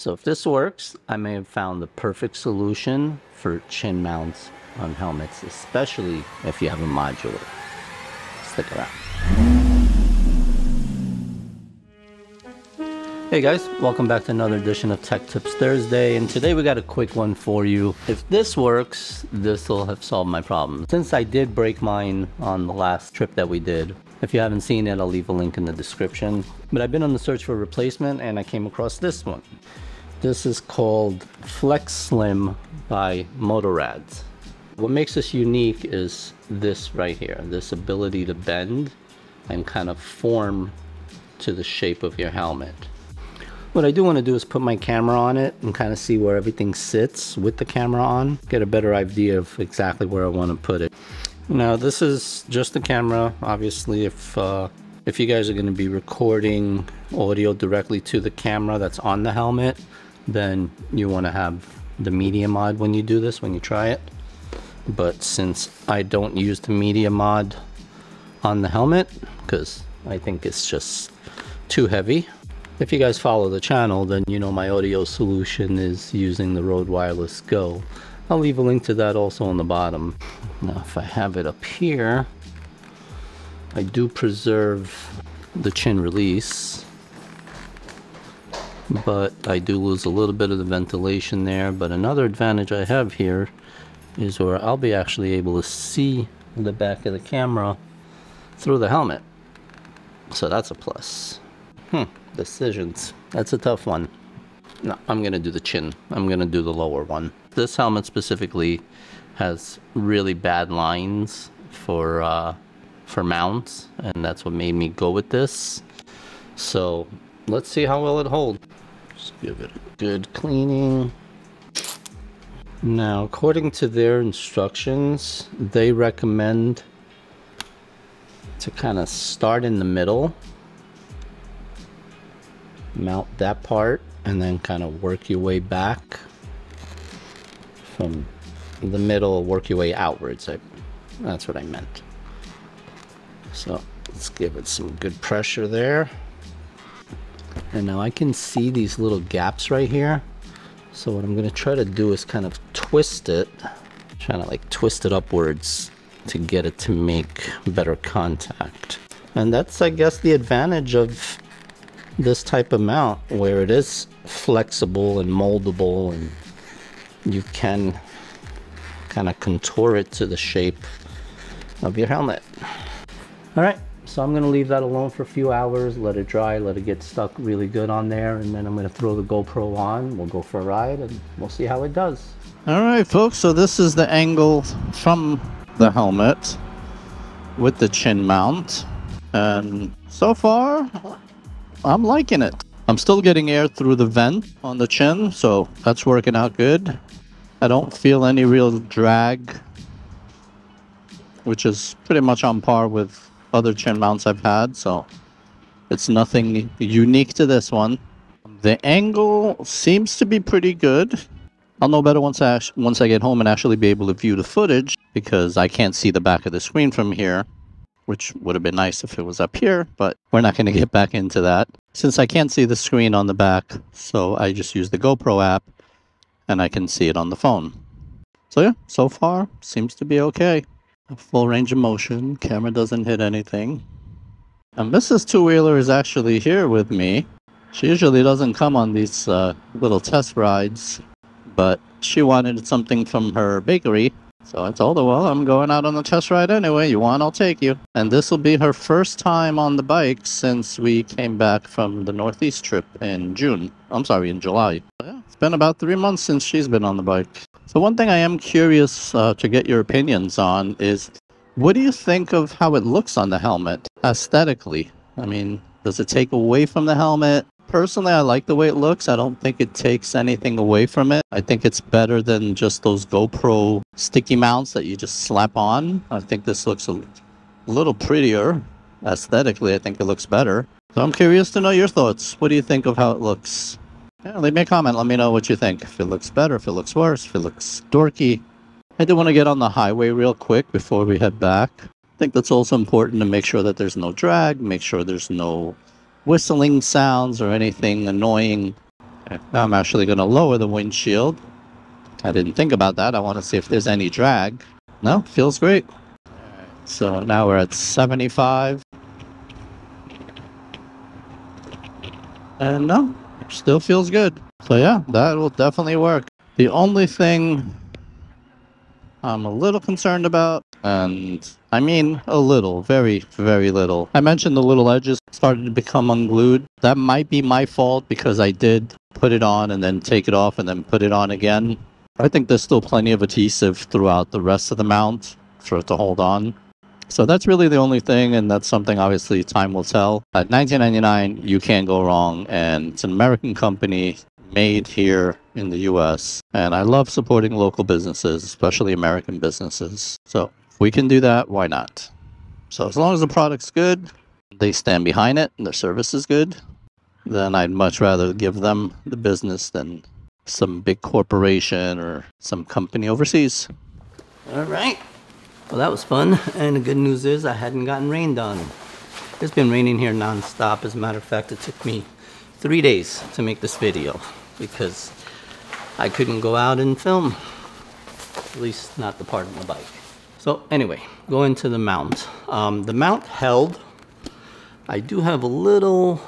So if this works, I may have found the perfect solution for chin mounts on helmets, especially if you have a modular. Stick around. Hey guys, welcome back to another edition of Tech Tips Thursday, and today we got a quick one for you. If this works, this will have solved my problem. Since I did break mine on the last trip that we did, if you haven't seen it, I'll leave a link in the description. But I've been on the search for a replacement and I came across this one. This is called Flex Slim by MotoRadds. What makes this unique is this right here, this ability to bend and kind of form to the shape of your helmet. What I do want to do is put my camera on it and kind of see where everything sits with the camera on, get a better idea of exactly where I want to put it. Now this is just the camera. Obviously if you guys are going to be recording audio directly to the camera that's on the helmet, then you want to have the media mod when you do this, when you try it. But since I don't use the media mod on the helmet because I think it's just too heavy. If you guys follow the channel, then you know my audio solution is using the Rode Wireless Go. I'll leave a link to that also on the bottom. Now if I have it up here, I do preserve the chin release, but I do lose a little bit of the ventilation there. But another advantage I have here is where I'll be actually able to see the back of the camera through the helmet. So that's a plus. Decisions. That's a tough one. No, I'm gonna do the chin. I'm gonna do the lower one. This helmet specifically has really bad lines for mounts, and that's what made me go with this. So let's see how well it holds. Just give it a good cleaning. Now, according to their instructions, they recommend to kind of start in the middle, mount that part, and then kind of work your way back from the middle, work your way outwards. That's what I meant. So let's give it some good pressure there. And now I can see these little gaps right here. So what I'm going to try to do is kind of twist it, trying to like twist it upwards to get it to make better contact. And that's, I guess, the advantage of this type of mount, where it is flexible and moldable, and you can kind of contour it to the shape of your helmet. All right, so I'm going to leave that alone for a few hours, let it dry, let it get stuck really good on there, and then I'm going to throw the GoPro on. We'll go for a ride and we'll see how it does. All right, folks, so this is the angle from the helmet with the chin mount, and so far I'm liking it. I'm still getting air through the vent on the chin, so that's working out good. I don't feel any real drag, which is pretty much on par with other chin mounts I've had, so it's nothing unique to this one. The angle seems to be pretty good. I'll know better once I get home and actually be able to view the footage, because I can't see the back of the screen from here, which would have been nice if it was up here, but we're not going to get back into that. Since I can't see the screen on the back, so I just use the GoPro app and I can see it on the phone. So yeah, so far seems to be okay. A full range of motion, camera doesn't hit anything. And Mrs. Two-Wheeler is actually here with me. She usually doesn't come on these little test rides, but she wanted something from her bakery. So I told her, well, I'm going out on the test ride anyway. You want, I'll take you. And this will be her first time on the bike since we came back from the Northeast trip in June. I'm sorry, in July. Yeah, it's been about 3 months since she's been on the bike. So one thing I am curious to get your opinions on is, what do you think of how it looks on the helmet aesthetically? I mean, does it take away from the helmet? Personally, I like the way it looks. I don't think it takes anything away from it. I think it's better than just those GoPro sticky mounts that you just slap on. I think this looks a little prettier. Aesthetically, I think it looks better. So I'm curious to know your thoughts. What do you think of how it looks? Yeah, leave me a comment. Let me know what you think. If it looks better, if it looks worse, if it looks dorky. I do want to get on the highway real quick before we head back. I think that's also important to make sure that there's no drag, make sure there's no whistling sounds or anything annoying. Now I'm actually going to lower the windshield. I didn't think about that. I want to see if there's any drag. No, feels great. So now we're at 75. And no, still feels good. So yeah, that will definitely work. The only thing I'm a little concerned about, and I mean a little, very, very little. I mentioned the little edges started to become unglued. That might be my fault because I did put it on and then take it off and then put it on again. I think there's still plenty of adhesive throughout the rest of the mount for it to hold on. So that's really the only thing, and that's something obviously time will tell. At $19.99, you can't go wrong, and it's an American company made here in the US. And I love supporting local businesses, especially American businesses. So if we can do that, why not? So as long as the product's good, they stand behind it, and their service is good, then I'd much rather give them the business than some big corporation or some company overseas. All right. Well, that was fun, and the good news is I hadn't gotten rained on. It's been raining here non-stop. As a matter of fact, it took me 3 days to make this video because I couldn't go out and film, at least not the part of my bike. So anyway, going to the mount. The mount held. I do have a little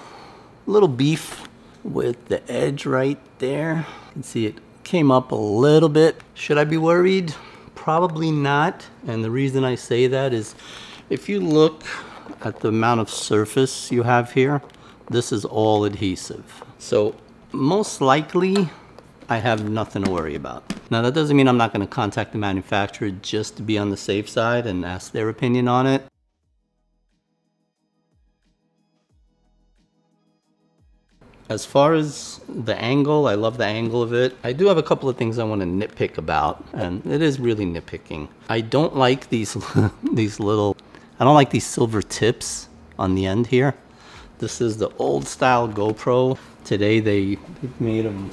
beef with the edge right there. You can see it came up a little bit. Should I be worried? Probably not, and the reason I say that is if you look at the amount of surface you have here, this is all adhesive. So most likely I have nothing to worry about. Now that doesn't mean I'm not going to contact the manufacturer just to be on the safe side and ask their opinion on it. As far as the angle, I love the angle of it. I do have a couple of things I want to nitpick about, and it is really nitpicking. I don't like these I don't like these silver tips on the end here. This is the old style GoPro. Today they made them,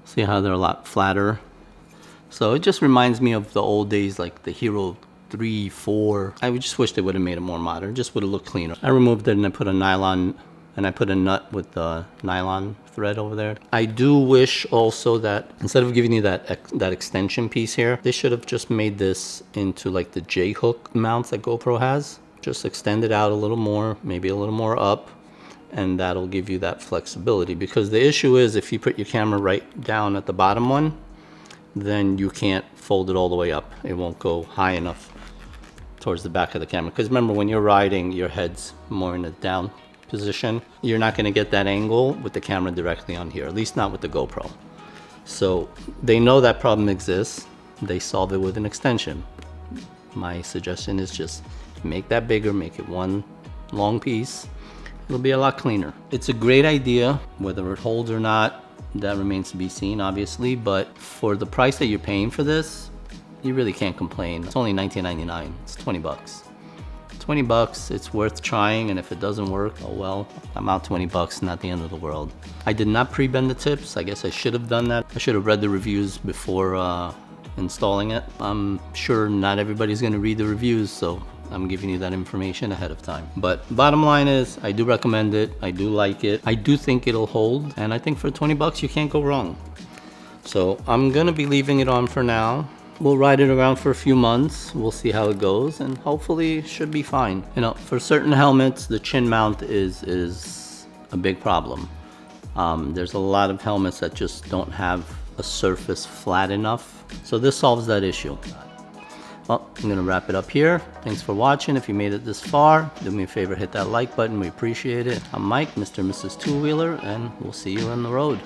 see how they're a lot flatter. So it just reminds me of the old days, like the Hero 3, 4. I just wish they would have made it more modern. Just would have looked cleaner. I removed it and I put a nylon, and I put a nut with the nylon thread over there. I do wish also that instead of giving you that extension piece here, they should have just made this into like the J-hook mounts that GoPro has. Just extend it out a little more, maybe a little more up, and that'll give you that flexibility. Because the issue is if you put your camera right down at the bottom one, then you can't fold it all the way up. It won't go high enough towards the back of the camera. Because remember, when you're riding, your head's more in a down position. You're not going to get that angle with the camera directly on here, at least not with the GoPro. So they know that problem exists. They solve it with an extension. My suggestion is just make that bigger, make it one long piece. It'll be a lot cleaner. It's a great idea. Whether it holds or not, that remains to be seen, obviously, but for the price that you're paying for this, you really can't complain. It's only $19.99. It's 20 bucks. 20 bucks, it's worth trying, and if it doesn't work, oh well, I'm out 20 bucks, not the end of the world. I did not pre-bend the tips. I guess I should have done that. I should have read the reviews before installing it. I'm sure not everybody's gonna read the reviews, so I'm giving you that information ahead of time. But bottom line is, I do recommend it. I do like it. I do think it'll hold, and I think for 20 bucks, you can't go wrong. So I'm gonna be leaving it on for now. We'll ride it around for a few months. We'll see how it goes, and hopefully it should be fine. You know, for certain helmets, the chin mount is a big problem. There's a lot of helmets that just don't have a surface flat enough. So this solves that issue. Well, I'm gonna wrap it up here. Thanks for watching. If you made it this far, do me a favor, hit that like button. We appreciate it. I'm Mike, Mr. and Mrs. Two Wheeler, and we'll see you on the road.